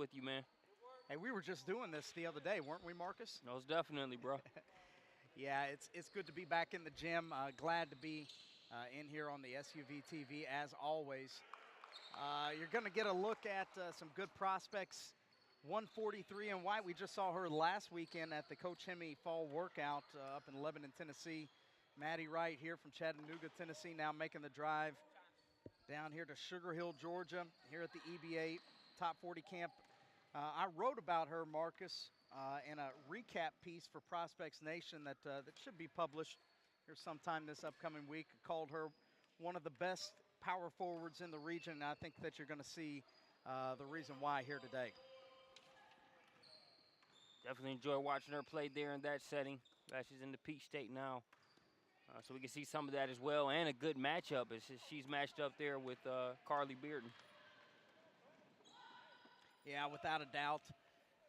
with you, man. Hey, we were just doing this the other day, weren't we, Marcus? Most definitely, bro. Yeah, it's good to be back in the gym. Glad to be in here on the SUVtv as always. You're going to get a look at some good prospects. 143 in white. We just saw her last weekend at the Coach Hemme Fall Workout up in Lebanon, Tennessee. Maddie Wright here from Chattanooga, Tennessee, now making the drive down here to Sugar Hill, Georgia, here at the EBA Top 40 Camp. I wrote about her, Marcus, in a recap piece for Prospects Nation that should be published here sometime this upcoming week. I called her one of the best power forwards in the region, and I think that you're going to see the reason why here today. Definitely enjoy watching her play there in that setting. Glad she's in the Peach State now. So we can see some of that as well, and a good matchup as she's matched up there with Carly Bearden. Yeah, without a doubt.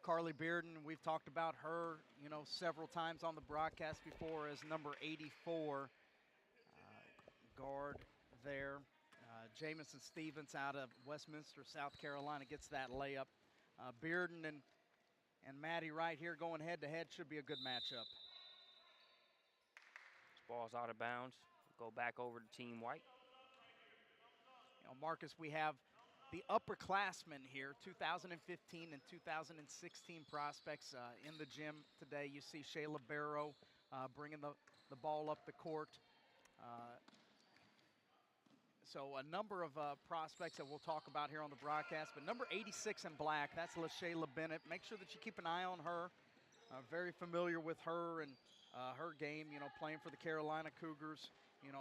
Carly Bearden, we've talked about her, several times on the broadcast before as number 84 guard there. Jamison Stevens out of Westminster, South Carolina, gets that layup. Bearden and Maddie Wright here going head-to-head should be a good matchup. This ball's out of bounds. Go back over to Team White. Marcus, we have the upperclassmen here, 2015 and 2016 prospects in the gym today. You see Shayla Barrow bringing the ball up the court. So a number of prospects that we'll talk about here on the broadcast. But number 86 in black, that's LaShayla Bennett. Make sure that you keep an eye on her. Very familiar with her and her game, playing for the Carolina Cougars,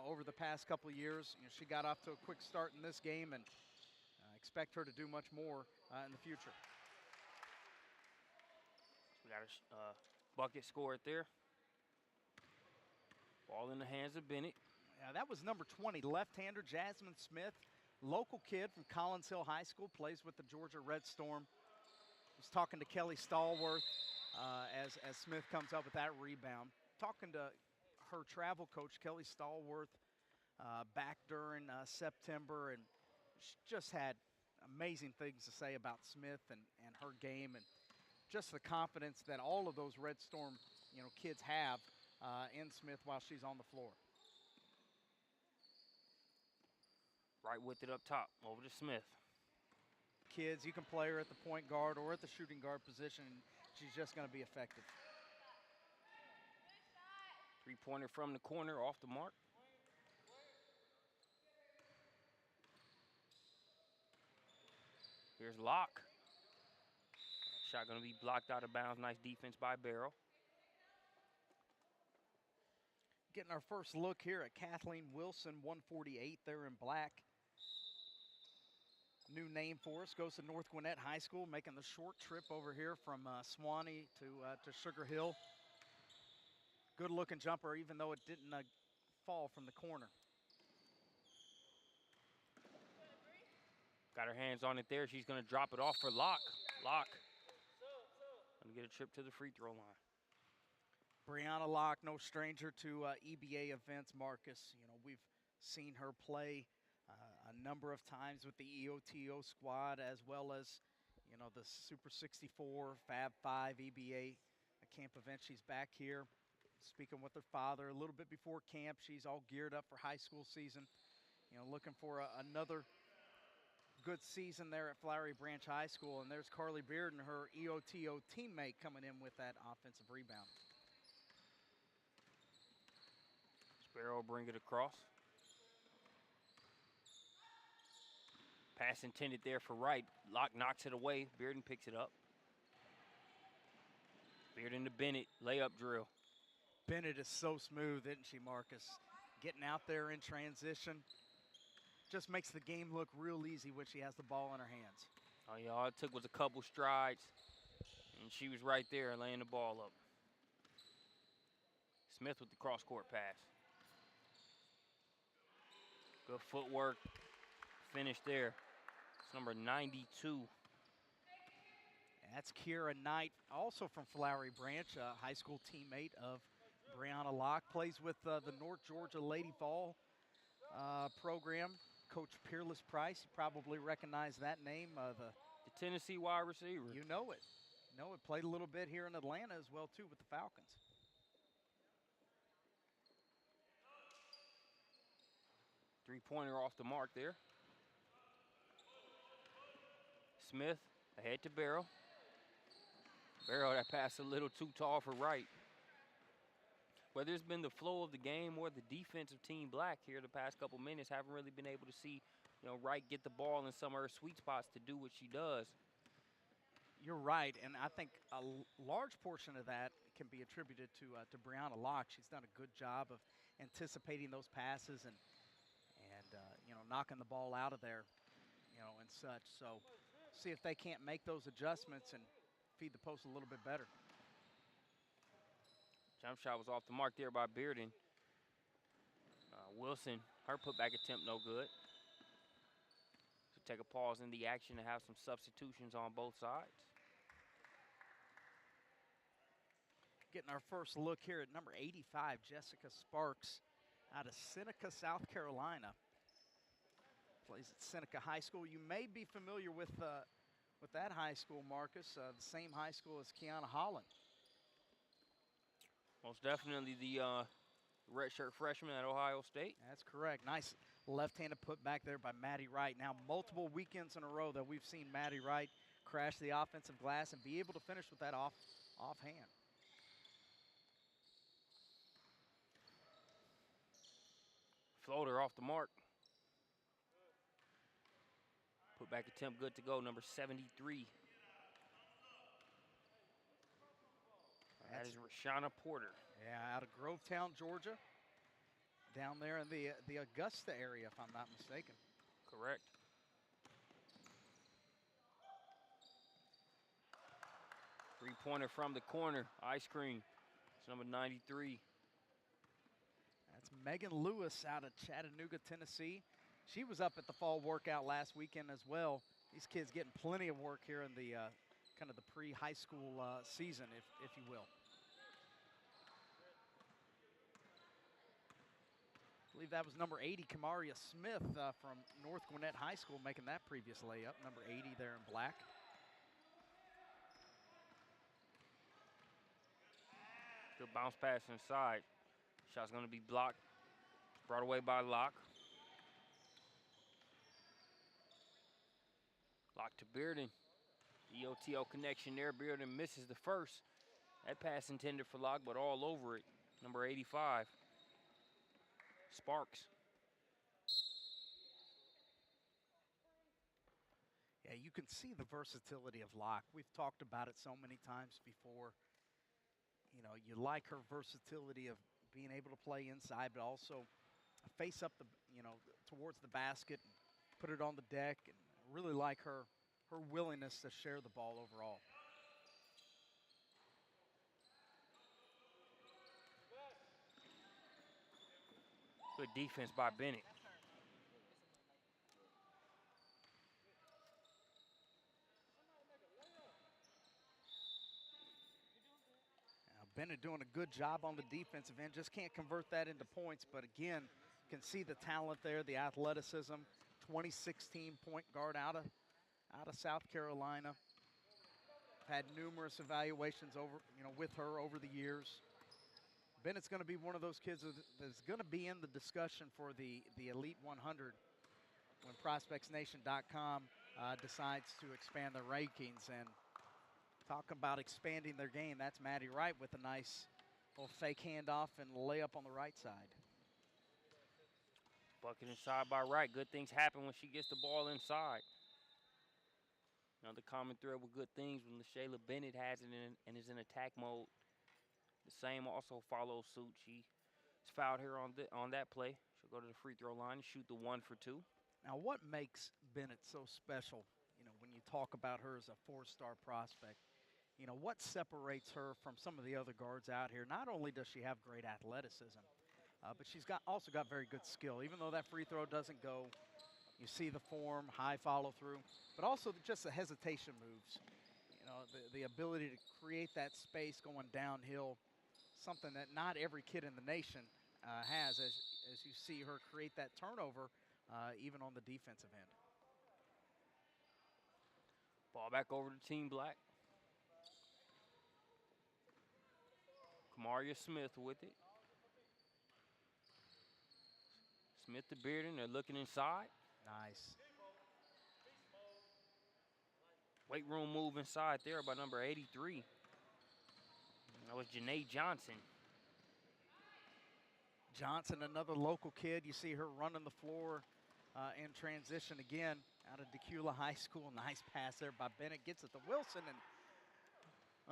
over the past couple of years. She got off to a quick start in this game, and expect her to do much more in the future. We got a bucket scored there. Ball in the hands of Bennett. Yeah, that was number 20, left-hander Jasmine Smith, local kid from Collins Hill High School, plays with the Georgia Red Storm. Was talking to Kelly Stallworth as Smith comes up with that rebound. Talking to her travel coach, Kelly Stallworth, back during September, and she just had amazing things to say about Smith and her game, and just the confidence that all of those Red Storm kids have in Smith while she's on the floor. Right with it up top, over to Smith. Kids, you can play her at the point guard or at the shooting guard position, and she's just going to be effective. Three-pointer from the corner, off the mark. Here's Locke. Shot going to be blocked out of bounds. Nice defense by Barrow. Getting our first look here at Kathleen Wilson, 148 there in black. New name for us, goes to North Gwinnett High School, making the short trip over here from Swanee to Sugar Hill. Good looking jumper, even though it didn't fall from the corner. Got her hands on it there. She's going to drop it off for Locke. Locke going to get a trip to the free throw line. Brianna Locke, no stranger to EBA events, Marcus. We've seen her play a number of times with the EOTO squad, as well as, the Super 64, Fab 5 EBA camp event. She's back here speaking with her father a little bit before camp. She's all geared up for high school season, looking for another good season there at Flowery Branch High School. And there's Carly Bearden, her EOTO teammate, coming in with that offensive rebound. Sparrow bring it across. Pass intended there for Wright. Locke knocks it away. Bearden picks it up. Bearden to Bennett, layup drill. Bennett is so smooth, isn't she, Marcus? Getting out there in transition. Just makes the game look real easy when she has the ball in her hands. Oh, yeah, all it took was a couple strides, and she was right there laying the ball up. Smith with the cross-court pass. Good footwork. Finish there. It's number 92. That's Kira Knight, also from Flowery Branch, a high school teammate of Brianna Locke. Plays with the North Georgia Lady Vol program. Coach Peerless Price, you probably recognize that name, the Tennessee wide receiver. You know it. Played a little bit here in Atlanta as well, too, with the Falcons. Three-pointer off the mark there. Smith ahead to Barrow. Barrow, that pass a little too tall for Wright. Whether it's been the flow of the game or the defensive team black here the past couple minutes, haven't really been able to see, Wright get the ball in some of her sweet spots to do what she does. You're right, and I think a large portion of that can be attributed to Brianna Locke. She's done a good job of anticipating those passes and knocking the ball out of there, and such. So see if they can't make those adjustments and feed the post a little bit better. Jump shot was off the mark there by Bearden. Wilson, her putback attempt no good. So take a pause in the action to have some substitutions on both sides. Getting our first look here at number 85, Jessica Sparks, out of Seneca, South Carolina. Plays at Seneca High School. You may be familiar with that high school, Marcus, the same high school as Kiana Holland. Most definitely the redshirt freshman at Ohio State. That's correct. Nice left-handed putback there by Maddie Wright. Now multiple weekends in a row that we've seen Maddie Wright crash the offensive glass and be able to finish with that offhand. Floater off the mark. Putback attempt good to go, number 73. That is Rashana Porter. Yeah, out of Grovetown, Georgia. Down there in the Augusta area, if I'm not mistaken. Correct. Three-pointer from the corner, ice cream. It's number 93. That's Megan Lewis out of Chattanooga, Tennessee. She was up at the fall workout last weekend as well. These kids getting plenty of work here in the kind of the pre-high school season, if you will. I believe that was number 80, Kamaria Smith from North Gwinnett High School, making that previous layup. Number 80 there in black. Good bounce pass inside. Shot's going to be blocked. Brought away by Locke. Locke to Bearden. EOTO connection there. Bearden misses the first. That pass intended for Locke, but all over it. Number 85. Sparks. Yeah, you can see the versatility of Locke. We've talked about it so many times before. You like her versatility of being able to play inside, but also face up towards the basket, and put it on the deck, and really like her willingness to share the ball overall. Good defense by Bennett. Bennett doing a good job on the defensive end. Just can't convert that into points. But again, can see the talent there, the athleticism. 2016 point guard out of South Carolina. Had numerous evaluations with her over the years. Bennett's going to be one of those kids that's going to be in the discussion for the Elite 100 when ProspectsNation.com decides to expand their rankings. And talk about expanding their game. That's Maddie Wright with a nice little fake handoff and layup on the right side. Bucket inside by Wright. Good things happen when she gets the ball inside. Another common thread with good things when LaShayla Bennett has it and is in attack mode. The same also follows suit. She's fouled here on that play. She'll go to the free throw line and shoot the 1 for 2. Now, what makes Bennett so special, when you talk about her as a four-star prospect? What separates her from some of the other guards out here? Not only does she have great athleticism, but she's also got very good skill. Even though that free throw doesn't go, you see the form, high follow-through, but also just the hesitation moves. The ability to create that space going downhill, something that not every kid in the nation has, as you see her create that turnover, even on the defensive end. Ball back over to Team Black. Kamaria Smith with it. Smith to Bearden. They're looking inside. Nice. Weight room move inside there by number 83. That was Janae Johnson. Johnson, another local kid. You see her running the floor in transition again out of Decula High School. Nice pass there by Bennett. Gets it to Wilson, and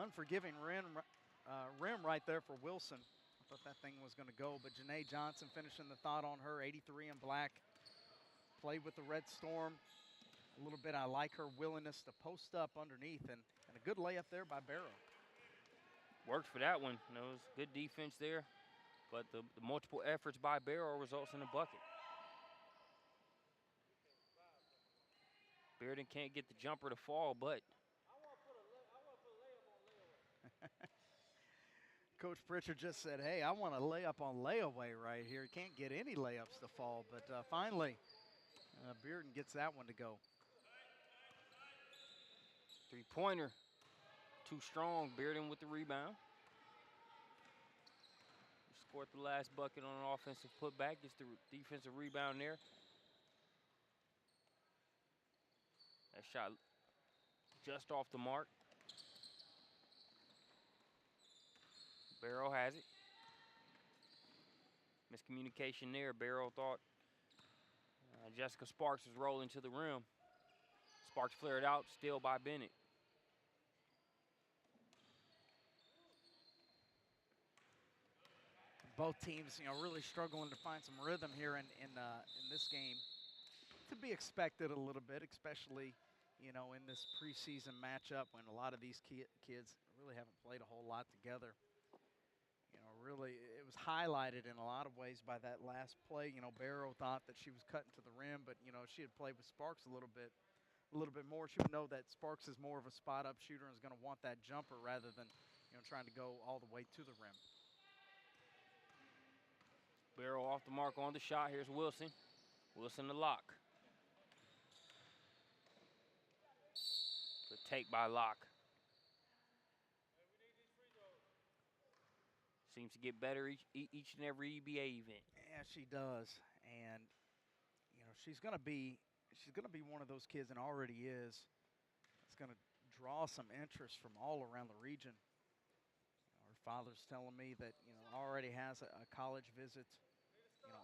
unforgiving rim right there for Wilson. I thought that thing was going to go, but Janae Johnson finishing the thought on her. 83 in black. Played with the Red Storm a little bit. I like her willingness to post up underneath, and a good layup there by Barrow. Worked for that one. It was good defense there, but the multiple efforts by Barrow results in a bucket. Bearden can't get the jumper to fall, but Coach Pritchard just said, hey, I want a layup on layaway right here. Can't get any layups to fall, but finally, Bearden gets that one to go. Three-pointer, too strong. Bearden with the rebound. Scored the last bucket on an offensive putback. Gets the defensive rebound there. That shot just off the mark. Barrow has it. Miscommunication there. Barrow thought Jessica Sparks was rolling to the rim. Sparks flared out, still by Bennett. Both teams, really struggling to find some rhythm here in this game. To be expected a little bit, especially, in this preseason matchup when a lot of these kids really haven't played a whole lot together. Really, it was highlighted in a lot of ways by that last play. Barrow thought that she was cutting to the rim, but, she had played with Sparks a little bit more. She would know that Sparks is more of a spot-up shooter and is going to want that jumper rather than, trying to go all the way to the rim. Barrow off the mark on the shot. Here's Wilson. Wilson the lock. The take by Locke. Seems to get better each and every EBA event. Yeah, she does, and she's gonna be one of those kids, and already is. It's gonna draw some interest from all around the region. Her father's telling me that already has a college visit,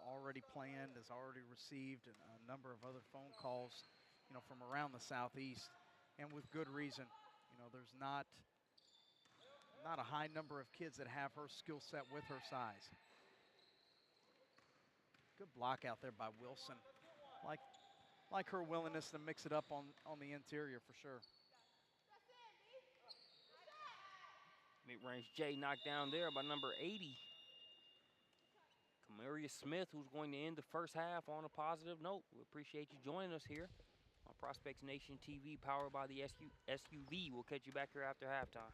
already planned, has already received a number of other phone calls, from around the Southeast, and with good reason. There's not a high number of kids that have her skill set with her size. Good block out there by Wilson. Like her willingness to mix it up on the interior for sure. Mid-range J knocked down there by number 80. Kamaria Smith, who's going to end the first half on a positive note. We appreciate you joining us here on Prospects Nation TV, powered by the SUV. We'll catch you back here after halftime.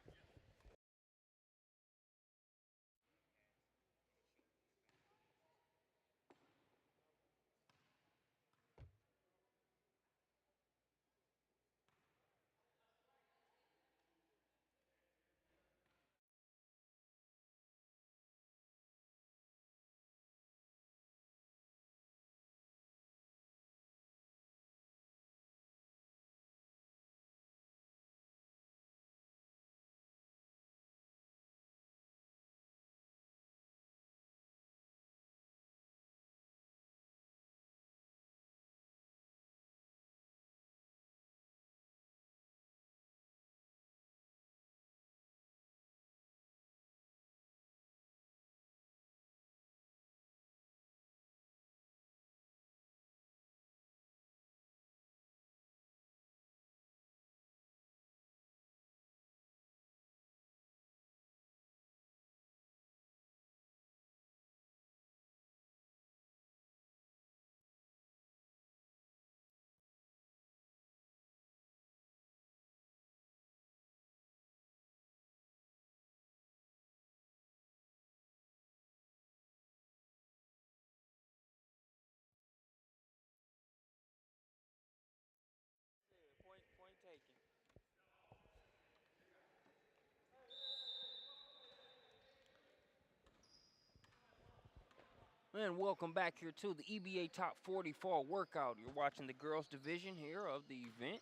And welcome back here to the EBA Top 40 Fall Workout. You're watching the girls division here of the event.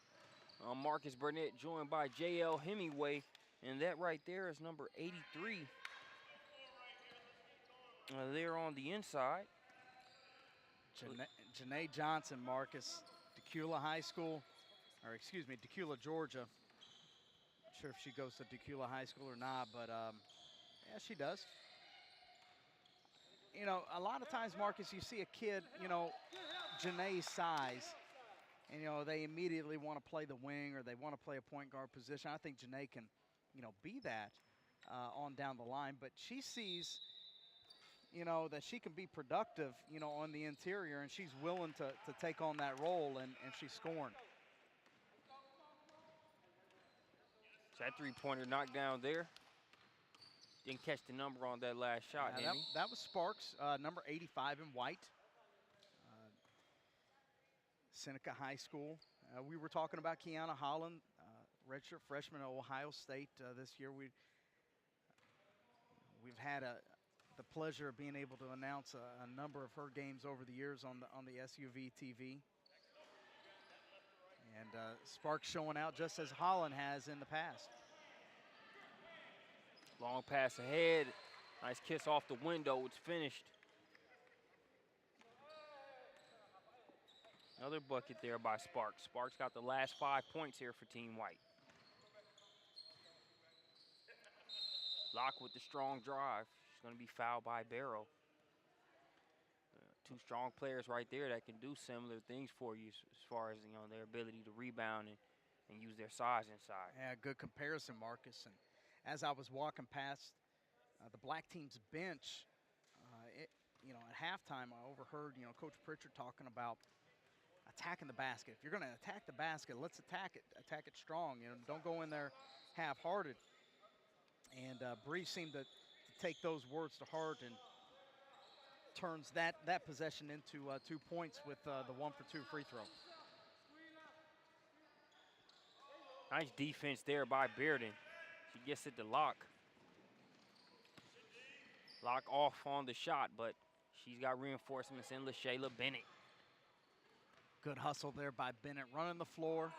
Marcus Burnett joined by J.L. Hemingway, and that right there is number 83. There on the inside. Janae Johnson, Marcus, Decula High School, or excuse me, Decula, Georgia. Not sure if she goes to Decula High School or not, but yeah, she does. You know, a lot of times, Marcus, you see a kid, you know, Janae's size, and, you know, they immediately want to play the wing or they want to play a point guard position. I think Janae can, you know, be that on down the line, but she sees, you know, that she can be productive, you know, on the interior, and she's willing to take on that role, and she's scoring. So that three-pointer knocked down there. Didn't catch the number on that last shot, that was Sparks, number 85 in white. Seneca High School. We were talking about Kiana Holland, redshirt freshman at Ohio State this year. We've had the pleasure of being able to announce a number of her games over the years on the SUVtv. And Sparks showing out just as Holland has in the past. Long pass ahead. Nice kiss off the window. It's finished. Another bucket there by Sparks. Sparks got the last 5 points here for Team White. Locke with the strong drive. She's going to be fouled by Barrow. Two strong players right there that can do similar things for you as far as, you know, their ability to rebound and use their size inside. Yeah, good comparison, Marcus. And as I was walking past the black team's bench, you know, at halftime, I overheard, you know, Coach Pritchard talking about attacking the basket. If you're going to attack the basket, let's attack it strong. You know, don't go in there half-hearted. And Bree seemed to take those words to heart and turns that possession into 2 points with the 1-for-2 free throw. Nice defense there by Bearden. She gets it to Locke. Locke off on the shot, but she's got reinforcements in LaShayla Bennett. Good hustle there by Bennett, running the floor.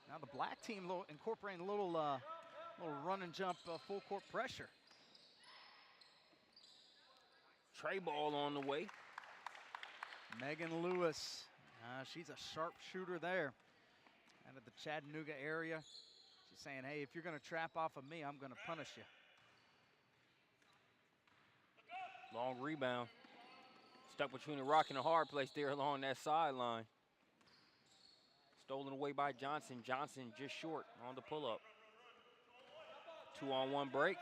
Now the black team incorporating a little run and jump full court pressure. Tray ball on the way. Megan Lewis, she's a sharp shooter there. Out of the Chattanooga area. She's saying, hey, if you're going to trap off of me, I'm going to punish you. Long rebound. Stuck between a rock and a hard place there along that sideline. Stolen away by Johnson. Johnson just short on the pull-up. 2-on-1 break.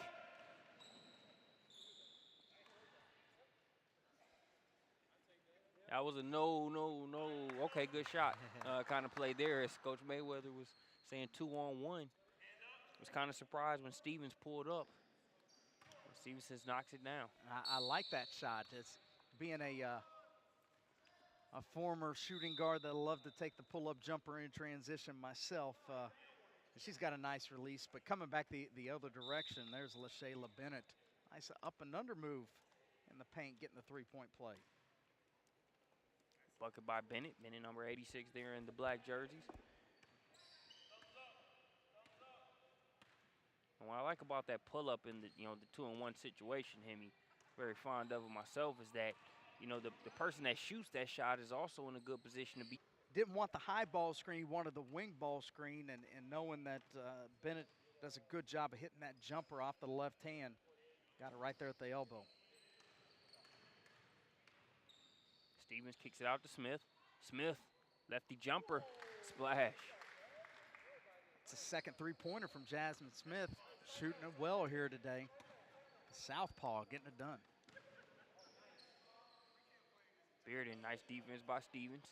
That was a no. Okay, good shot kind of play there, as Coach Mayweather was saying 2-on-1. Was kind of surprised when Stevens pulled up. Stevenson knocks it down. I like that shot. It's being a former shooting guard that loved to take the pull-up jumper in transition myself. She's got a nice release, but coming back the other direction, there's LaShayla Bennett. Nice up and under move in the paint, getting the three-point play. Bucket by Bennett. Bennett number 86 there in the black jerseys. And what I like about that pull-up in the 2-on-1 situation, Hemi, very fond of it myself, is that, you know, the person that shoots that shot is also in a good position to be. Didn't want the high ball screen, wanted the wing ball screen, and knowing that Bennett does a good job of hitting that jumper off the left hand. Got it right there at the elbow. Stevens kicks it out to Smith. Smith, lefty jumper, splash. It's a second three-pointer from Jasmine Smith. Shooting it well here today. Southpaw getting it done. Bearden, nice defense by Stevens.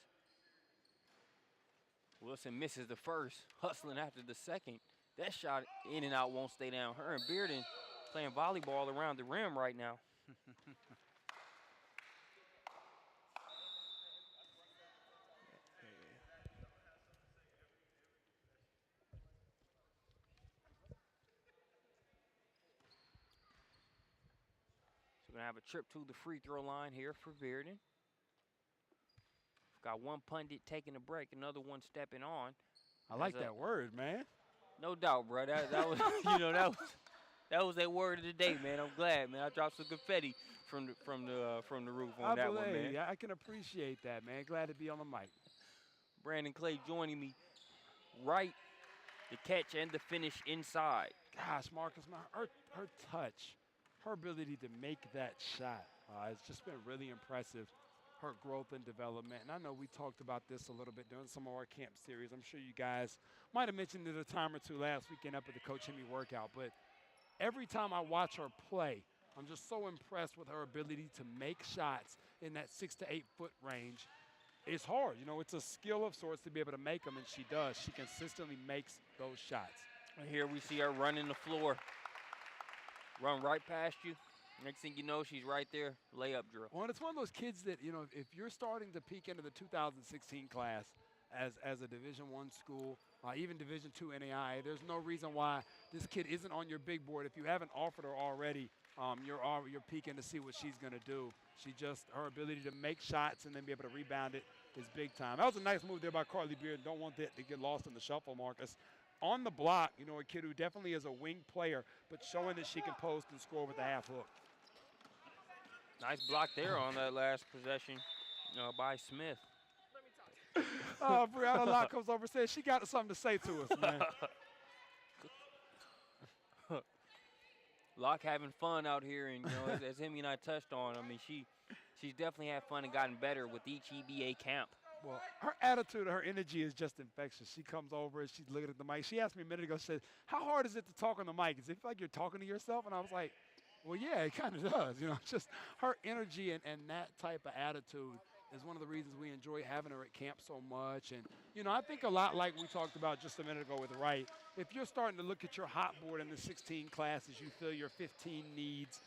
Wilson misses the first, hustling after the second. That shot in and out won't stay down. Her and Bearden playing volleyball around the rim right now. We're going to have a trip to the free throw line here for Bearden. We've got one pundit taking a break, another one stepping on. I like that word, man. No doubt, bro. That was, that was that word of the day, man. I'm glad, man. I dropped some confetti from the roof on that one, man. I can appreciate that, man. Glad to be on the mic. Brandon Clay joining me. Right, the catch and the finish inside. Gosh, Marcus, her touch, her ability to make that shot, it's just been really impressive. Her growth and development. And I know we talked about this a little bit during some of our camp series. I'm sure you guys might have mentioned it a time or two last weekend up at the Coach Hemi workout. But every time I watch her play, I'm just so impressed with her ability to make shots in that 6 to 8 foot range. It's hard. It's a skill of sorts to be able to make them, and she does. She consistently makes those shots. And here we see her running the floor. Run right past you. Next thing you know, she's right there, layup drill. Well, and it's one of those kids that, if you're starting to peek into the 2016 class as a Division I school, even Division II NAI, there's no reason why this kid isn't on your big board. If you haven't offered her already, you're peeking to see what she's going to do. Her ability to make shots and then be able to rebound it is big time. That was a nice move there by Carly Beard. Don't want that to get lost in the shuffle, Marcus. On the block, a kid who definitely is a wing player, but showing that she can post and score with the half hook. Nice block there on that last possession by Smith. Brianna Locke comes over and says she got something to say to us, man. Locke having fun out here, and as Hemi and I touched on, I mean, she's definitely had fun and gotten better with each EBA camp. Well, her attitude, her energy is just infectious. She comes over and she's looking at the mic. She asked me a minute ago, she said, how hard is it to talk on the mic? Does it feel like you're talking to yourself? And I was like, well, yeah, it kind of does. Just her energy and that type of attitude is one of the reasons we enjoy having her at camp so much. And, I think a lot like we talked about just a minute ago with Wright, if you're starting to look at your hot board in the 16 classes, you feel your 15 needs,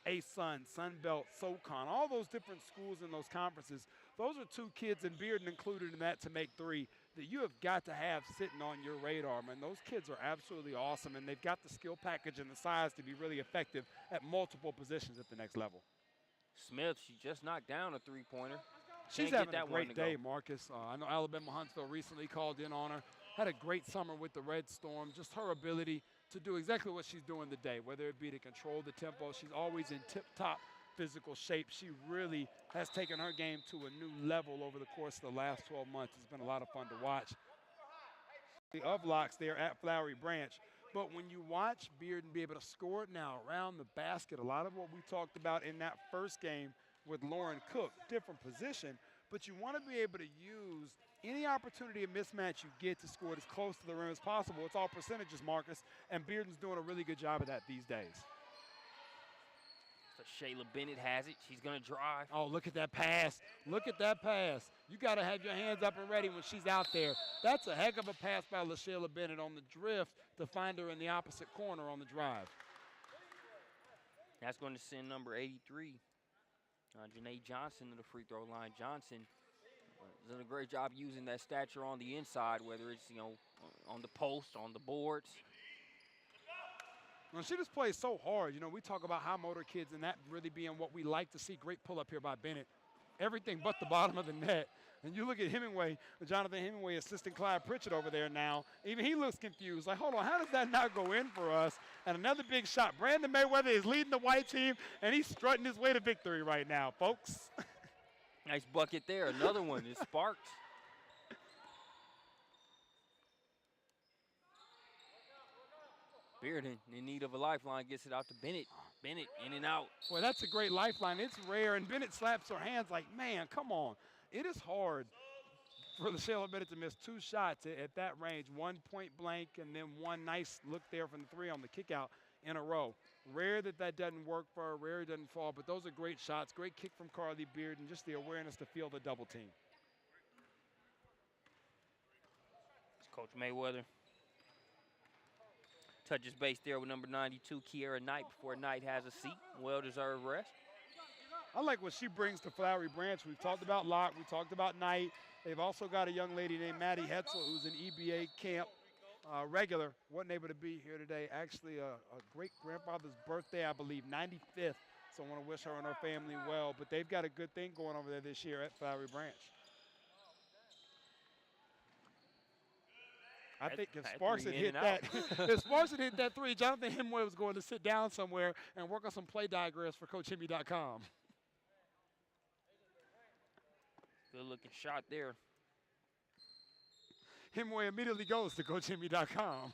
ASUN, Sunbelt, SoCon, all those different schools in those conferences, those are two kids, and Bearden included in that, to make three, that you have got to have sitting on your radar, man. Those kids are absolutely awesome, and they've got the skill package and the size to be really effective at multiple positions at the next level. Smith, she just knocked down a three-pointer. She's having a great day, Marcus. I know Alabama Huntsville recently called in on her. Had a great summer with the Red Storm. Just her ability to do exactly what she's doing today, whether it be to control the tempo. She's always in tip-top physical shape. She really has taken her game to a new level over the course of the last 12 months. It's been a lot of fun to watch. Of Locks there at Flowery Branch. But when you watch Bearden be able to score it now around the basket, a lot of what we talked about in that first game with Lauren Cook, different position, but you want to be able to use any opportunity and mismatch you get to score it as close to the rim as possible. It's all percentages, Marcus, and Bearden's doing a really good job of that these days. So Shayla Bennett has it. She's going to drive. Oh, look at that pass. Look at that pass. You got to have your hands up and ready when she's out there. That's a heck of a pass by LaShayla Bennett on the drift to find her in the opposite corner on the drive. That's going to send number 83, Janae Johnson, to the free throw line. Johnson doing a great job using that stature on the inside, whether it's, on the post, on the boards. Well, she just plays so hard. We talk about high motor kids and that really being what we like to see. Great pull up here by Bennett. Everything but the bottom of the net. And you look at Hemingway, Jonathan Hemingway assisting Clyde Pritchett over there now. Even he looks confused. Like, hold on, how does that not go in for us? And another big shot. Brandon Mayweather is leading the white team, and he's strutting his way to victory right now, folks. Nice bucket there. Another one. It sparked. Bearden in need of a lifeline, gets it out to Bennett. Bennett in and out. Boy, that's a great lifeline. It's rare, and Bennett slaps her hands like, man, come on. It is hard for LaShayla Bennett to miss two shots at that range, one point blank and then one nice look there from the three on the kick out in a row. Rare that doesn't work for her, rare it doesn't fall, but those are great shots. Great kick from Carly Beard and just the awareness to feel the double team. It's Coach Mayweather. Touches base there with number 92, Kiera Knight, before Knight has a seat. Well-deserved rest. I like what she brings to Flowery Branch. We've talked about Locke. We talked about Knight. They've also got a young lady named Maddie Hetzel, who's an EBA camp regular. Wasn't able to be here today. Actually, a great-grandfather's birthday, I believe, 95th So I want to wish her and her family well. But they've got a good thing going over there this year at Flowery Branch. I think if Sparks had hit that, if Sparks had hit that three, Jonathan Hemingway was going to sit down somewhere and work on some play diagrams for CoachHemmy.com. Good-looking shot there. Hemingway immediately goes to CoachHemmy.com.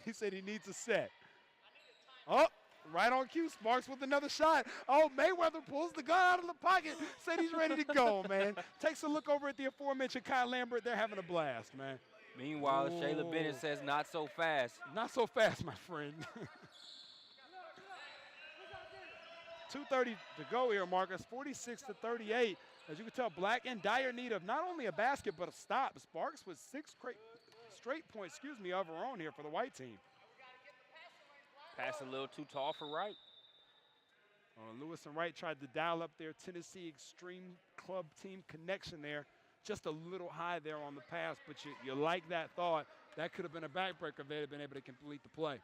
He said he needs a set. Oh, right on cue, Sparks with another shot. Oh, Mayweather pulls the gun out of the pocket, said he's ready to go, man. Takes a look over at the aforementioned Kyle Lambert. They're having a blast, man. Meanwhile, Shayla Bennett says, not so fast. Not so fast, my friend. 2:30 to go here, Marcus. 46-38. As you can tell, Black in dire need of not only a basket, but a stop. Sparks with 6 straight points, of her own here for the white team. Pass a little too tall for Wright. Lewis and Wright tried to dial up their Tennessee Extreme Club team connection there. Just a little high there on the pass, but you like that thought. That could have been a backbreaker if they had been able to complete the play.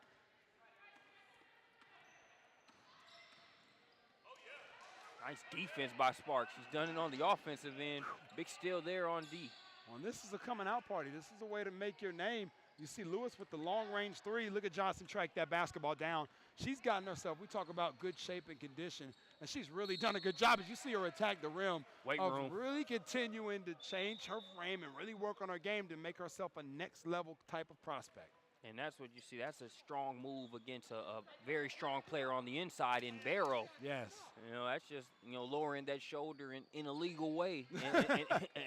Nice defense by Sparks. She's done it on the offensive end. Big steal there on D. Well, this is a coming out party. This is a way to make your name. You see Lewis with the long-range three. Look at Johnson track that basketball down. She's gotten herself, we talk about good shape and condition, and she's really done a good job as you see her attack the rim. Weight room. Really continuing to change her frame and really work on her game to make herself a next-level type of prospect. And that's what you see. That's a strong move against a very strong player on the inside in Barrow. Yes. That's just, lowering that shoulder in a legal way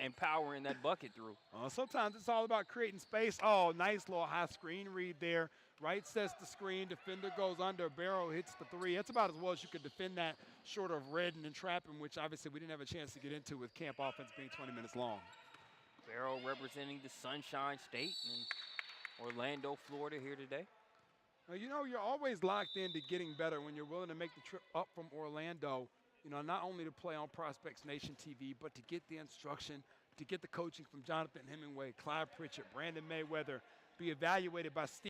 and powering that bucket through. Sometimes it's all about creating space. Oh, nice little high screen read there. Wright sets the screen. Defender goes under. Barrow hits the three. That's about as well as you could defend that short of Redden and Trapping, which obviously we didn't have a chance to get into with camp offense being 20 minutes long. Barrow representing the Sunshine State and Orlando, Florida here today. Well, you're always locked into getting better when you're willing to make the trip up from Orlando, not only to play on Prospects Nation TV, but to get the instruction, to get the coaching from Jonathan Hemingway, Clyde Pritchett, Brandon Mayweather, be evaluated by Steve.